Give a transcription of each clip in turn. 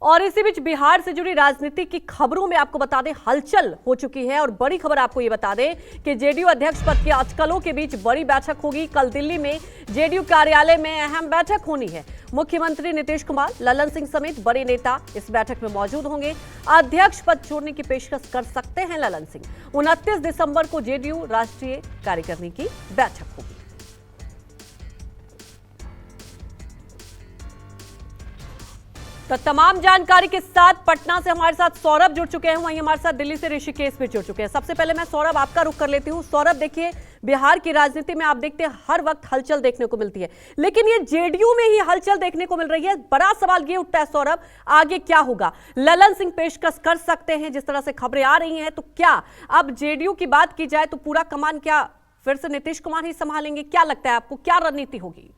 और इसी बीच बिहार से जुड़ी राजनीति की खबरों में आपको बता दें हलचल हो चुकी है। और बड़ी खबर आपको ये बता दें कि जेडीयू अध्यक्ष पद के अटकलों के बीच बड़ी बैठक होगी। कल दिल्ली में जेडीयू कार्यालय में अहम बैठक होनी है। मुख्यमंत्री नीतीश कुमार, ललन सिंह समेत बड़े नेता इस बैठक में मौजूद होंगे। अध्यक्ष पद छोड़ने की पेशकश कर सकते हैं ललन सिंह। 29 दिसंबर को जेडीयू राष्ट्रीय कार्यकारिणी की बैठक होगी। तो तमाम जानकारी के साथ पटना से हमारे साथ सौरभ जुड़ चुके हैं, वहीं हमारे साथ दिल्ली से ऋषिकेश भी जुड़ चुके हैं। सबसे पहले मैं सौरभ आपका रुख कर लेती हूं। सौरभ, देखिए बिहार की राजनीति में आप देखते हैं हर वक्त हलचल देखने को मिलती है, लेकिन ये जेडीयू में ही हलचल देखने को मिल रही है। बड़ा सवाल ये उठता है सौरभ, आगे क्या होगा? ललन सिंह पेशकश कर सकते हैं जिस तरह से खबरें आ रही हैं, तो क्या अब जेडीयू की बात की जाए तो पूरा कमान क्या फिर से नीतीश कुमार ही संभालेंगे? क्या लगता है आपको, क्या रणनीति होगी?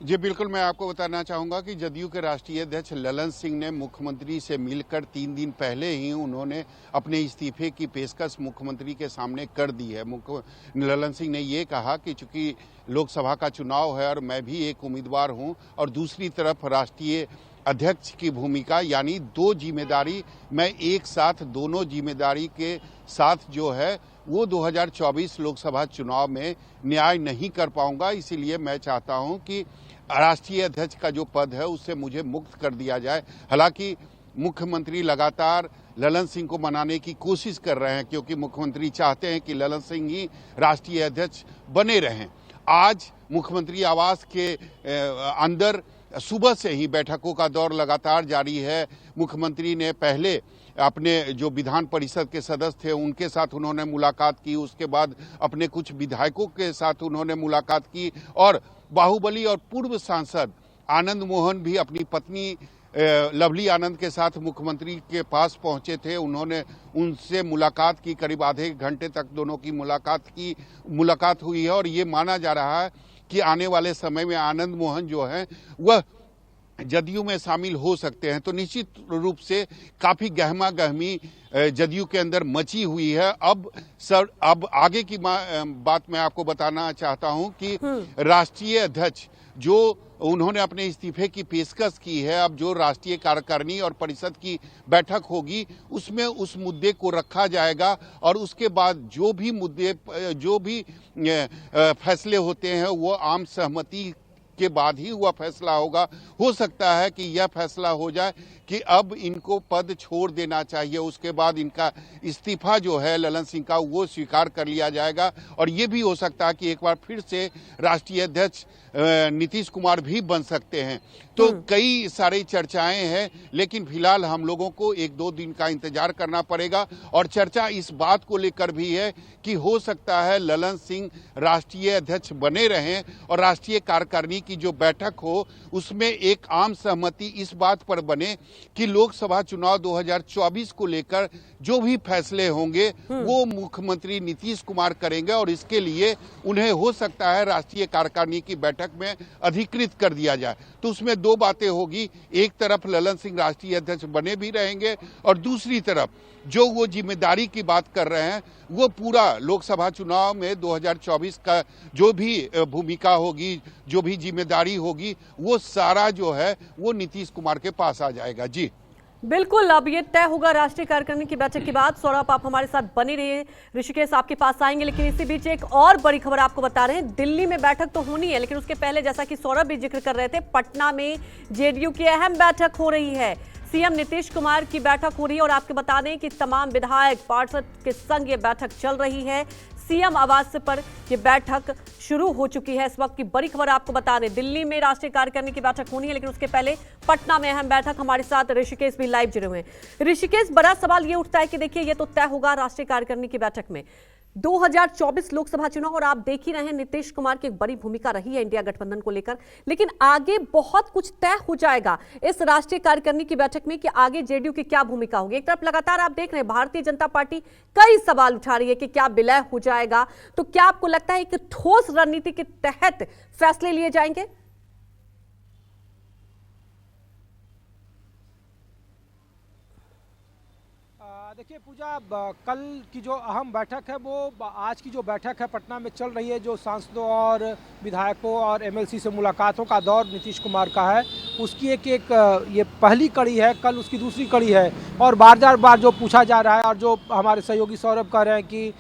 जी बिल्कुल, मैं आपको बताना चाहूंगा कि जदयू के राष्ट्रीय अध्यक्ष ललन सिंह ने मुख्यमंत्री से मिलकर 3 दिन पहले ही उन्होंने अपने इस्तीफे की पेशकश मुख्यमंत्री के सामने कर दी है। ललन सिंह ने ये कहा कि चूंकि लोकसभा का चुनाव है और मैं भी एक उम्मीदवार हूं, और दूसरी तरफ राष्ट्रीय अध्यक्ष की भूमिका यानी 2 जिम्मेदारी, मैं एक साथ दोनों जिम्मेदारी के साथ जो है वो 2024 लोकसभा चुनाव में न्याय नहीं कर पाऊंगा। इसीलिए मैं चाहता हूं कि राष्ट्रीय अध्यक्ष का जो पद है उससे मुझे मुक्त कर दिया जाए। हालांकि मुख्यमंत्री लगातार ललन सिंह को मनाने की कोशिश कर रहे हैं, क्योंकि मुख्यमंत्री चाहते हैं कि ललन सिंह ही राष्ट्रीय अध्यक्ष बने रहें। आज मुख्यमंत्री आवास के अंदर सुबह से ही बैठकों का दौर लगातार जारी है। मुख्यमंत्री ने पहले अपने जो विधान परिषद के सदस्य थे उनके साथ उन्होंने मुलाकात की, उसके बाद अपने कुछ विधायकों के साथ उन्होंने मुलाकात की, और बाहुबली और पूर्व सांसद आनंद मोहन भी अपनी पत्नी लवली आनंद के साथ मुख्यमंत्री के पास पहुंचे थे। उन्होंने उनसे मुलाकात की, करीब आधे घंटे तक दोनों की मुलाकात हुई है। और ये माना जा रहा है कि आने वाले समय में आनंद मोहन जो हैं वह जदयू में शामिल हो सकते हैं। तो निश्चित रूप से काफी गहमा गहमी जदयू के अंदर मची हुई है। अब आगे की बात मैं आपको बताना चाहता हूं कि राष्ट्रीय अध्यक्ष जो उन्होंने अपने इस्तीफे की पेशकश की है, अब जो राष्ट्रीय कार्यकारिणी और परिषद की बैठक होगी उसमें उस मुद्दे को रखा जाएगा, और उसके बाद जो भी फैसले होते हैं वो आम सहमति के बाद ही हुआ फैसला होगा। हो सकता है कि यह फैसला हो जाए कि अब इनको पद छोड़ देना चाहिए, उसके बाद इनका इस्तीफा जो है ललन सिंह का वो स्वीकार कर लिया जाएगा, और ये भी हो सकता है कि एक बार फिर से राष्ट्रीय अध्यक्ष नीतीश कुमार भी बन सकते हैं। तो कई सारी चर्चाएं हैं, लेकिन फिलहाल हम लोगों को 1-2 दिन का इंतजार करना पड़ेगा। और चर्चा इस बात को लेकर भी है कि हो सकता है ललन सिंह राष्ट्रीय अध्यक्ष बने रहें, और राष्ट्रीय कार्यकारिणी की जो बैठक हो उसमें एक आम सहमति इस बात पर बने कि लोकसभा चुनाव 2024 को लेकर जो भी फैसले होंगे वो मुख्यमंत्री नीतीश कुमार करेंगे, और इसके लिए उन्हें हो सकता है राष्ट्रीय कार्यकारिणी की बैठक में अधिकृत कर दिया जाए। तो उसमें 2 बातें होगी, एक तरफ ललन सिंह राष्ट्रीय अध्यक्ष बने भी रहेंगे, और दूसरी तरफ जो वो जिम्मेदारी की बात कर रहे हैं वो पूरा लोकसभा चुनाव में 2024 का जो भी भूमिका होगी, जो भी जिम्मेदारी होगी, वो सारा जो है वो नीतीश कुमार के पास आ जाएगा। जी बिल्कुल, अब ये तय होगा राष्ट्रीय कार्यकारिणी की बैठक के बाद। सौरभ, आप हमारे साथ बने रहिए, ऋषिकेश आपके पास आएंगे। लेकिन इसी बीच एक और बड़ी खबर आपको बता रहे हैं, दिल्ली में बैठक तो होनी है, लेकिन उसके पहले जैसा कि सौरभ भी जिक्र कर रहे थे, पटना में जेडीयू की अहम बैठक हो रही है। सीएम नीतीश कुमार की बैठक हो रही है, और आपको बता दें कि तमाम विधायक पार्षद के संग ये बैठक चल रही है। सीएम आवास पर यह बैठक शुरू हो चुकी है। इस वक्त की बड़ी खबर आपको बता दें, दिल्ली में राष्ट्रीय कार्यकारिणी की बैठक होनी है, लेकिन उसके पहले पटना में अहम बैठक। हमारे साथ ऋषिकेश भी लाइव जुड़े हुए हैं। ऋषिकेश, बड़ा सवाल ये उठता है कि देखिए ये तो तय होगा राष्ट्रीय कार्यकारिणी की बैठक में 2024 लोकसभा चुनाव, और आप देख ही रहे हैं नीतीश कुमार की एक बड़ी भूमिका रही है इंडिया गठबंधन को लेकर, लेकिन आगे बहुत कुछ तय हो जाएगा इस राष्ट्रीय कार्यकारिणी की बैठक में कि आगे जेडीयू की क्या भूमिका होगी। एक तरफ लगातार आप देख रहे हैं भारतीय जनता पार्टी कई सवाल उठा रही है कि क्या विलय हो जाएगा, तो क्या आपको लगता है कि ठोस रणनीति के तहत फैसले लिए जाएंगे? देखिए पूजा, कल की जो अहम बैठक है वो आज की जो बैठक है पटना में चल रही है, जो सांसदों और विधायकों और एमएलसी से मुलाकातों का दौर नीतीश कुमार का है, उसकी एक ये पहली कड़ी है। कल उसकी दूसरी कड़ी है और बार जो पूछा जा रहा है और जो हमारे सहयोगी सौरभ कह रहे हैं कि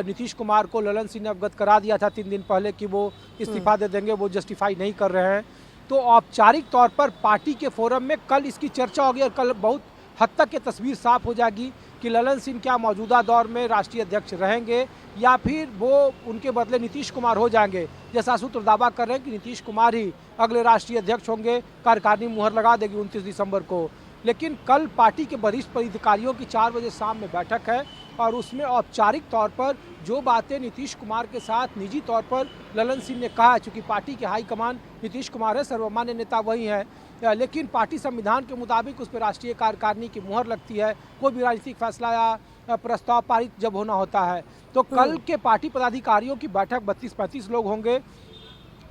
नीतीश कुमार को ललन सिंह ने अवगत करा दिया था 3 दिन पहले कि वो इस्तीफा दे देंगे, वो जस्टिफाई नहीं कर रहे हैं। तो औपचारिक तौर पर पार्टी के फोरम में कल इसकी चर्चा होगी और कल बहुत हद तक ये तस्वीर साफ हो जाएगी कि ललन सिंह क्या मौजूदा दौर में राष्ट्रीय अध्यक्ष रहेंगे या फिर वो उनके बदले नीतीश कुमार हो जाएंगे। जैसा सूत्र दावा कर रहे हैं कि नीतीश कुमार ही अगले राष्ट्रीय अध्यक्ष होंगे, कार्यकारिणी मुहर लगा देगी 29 दिसंबर को। लेकिन कल पार्टी के वरिष्ठ पदाधिकारियों की 4 बजे शाम में बैठक है और उसमें औपचारिक तौर पर जो बातें नीतीश कुमार के साथ निजी तौर पर ललन सिंह ने कहा, चूँकि पार्टी के हाईकमान नीतीश कुमार है, सर्वमान्य नेता वही है, लेकिन पार्टी संविधान के मुताबिक उस पर राष्ट्रीय कार्यकारिणी की मुहर लगती है कोई भी राजनीतिक फैसला या प्रस्ताव पारित जब होना होता है। तो कल के पार्टी पदाधिकारियों की बैठक 32-35 लोग होंगे,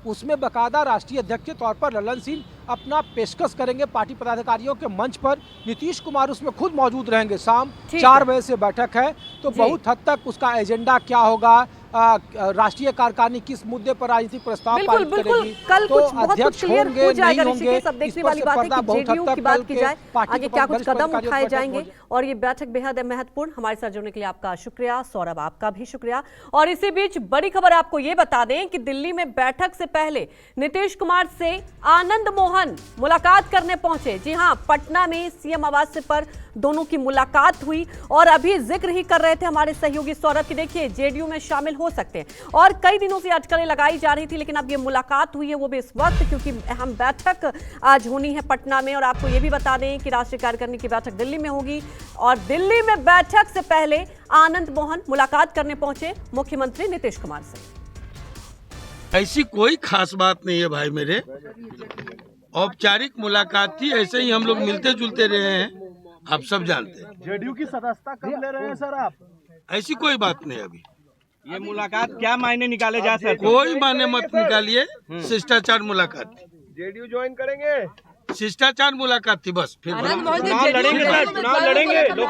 उसमें बाकायदा राष्ट्रीय अध्यक्ष के तौर पर ललन सिंह अपना पेशकश करेंगे पार्टी पदाधिकारियों के मंच पर। नीतीश कुमार उसमें खुद मौजूद रहेंगे। शाम 4 बजे से बैठक है, तो बहुत हद तक उसका एजेंडा क्या होगा, राष्ट्रीय कार्यकारिणी किस मुद्दे पर राजनीतिक प्रस्ताव पारित करेगी, कल तो कुछ बहुत अध्यक्ष क्लियर होंगे हो जाएगा। नहीं होंगे, सब देखने वाली बात है कि जेडीयू की बात की जाए, आगे क्या कुछ कदम उठाए जाएंगे। और ये बैठक बेहद महत्वपूर्ण। हमारे साथ जुड़ने के लिए आपका शुक्रिया सौरभ, आपका भी शुक्रिया। और इसी बीच बड़ी खबर आपको ये बता दें कि दिल्ली में बैठक से पहले नीतीश कुमार से आनंद मोहन मुलाकात करने पहुंचे। जी हां, पटना में सीएम आवास पर दोनों की मुलाकात हुई और अभी जिक्र ही कर रहे थे हमारे सहयोगी सौरभ की, देखिए जेडीयू में शामिल हो सकते हैं। और कई दिनों से अटकलें लगाई जा रही थी, लेकिन अब ये मुलाकात हुई है, वो भी इस वक्त, क्योंकि अहम बैठक आज होनी है पटना में। और आपको ये भी बता दें कि राष्ट्रीय कार्यकारिणी की बैठक दिल्ली में होगी और दिल्ली में बैठक से पहले आनंद मोहन मुलाकात करने पहुंचे मुख्यमंत्री नीतीश कुमार से। ऐसी कोई खास बात नहीं है भाई मेरे, औपचारिक मुलाकात थी, ऐसे ही हम लोग मिलते जुलते रहे हैं, आप सब जानते हैं। जेडीयू की सदस्यता कब ले रहे हैं सर आप? ऐसी कोई बात नहीं अभी। ये मुलाकात क्या मायने निकाले जा सकते? कोई माने मत निकालिए, शिष्टाचार मुलाकात थी। जेडीयू ज्वाइन करेंगे? शिष्टाचार मुलाकात थी बस, फिर चुनाव लड़ेंगे सर, चुनाव लड़ेंगे लोग।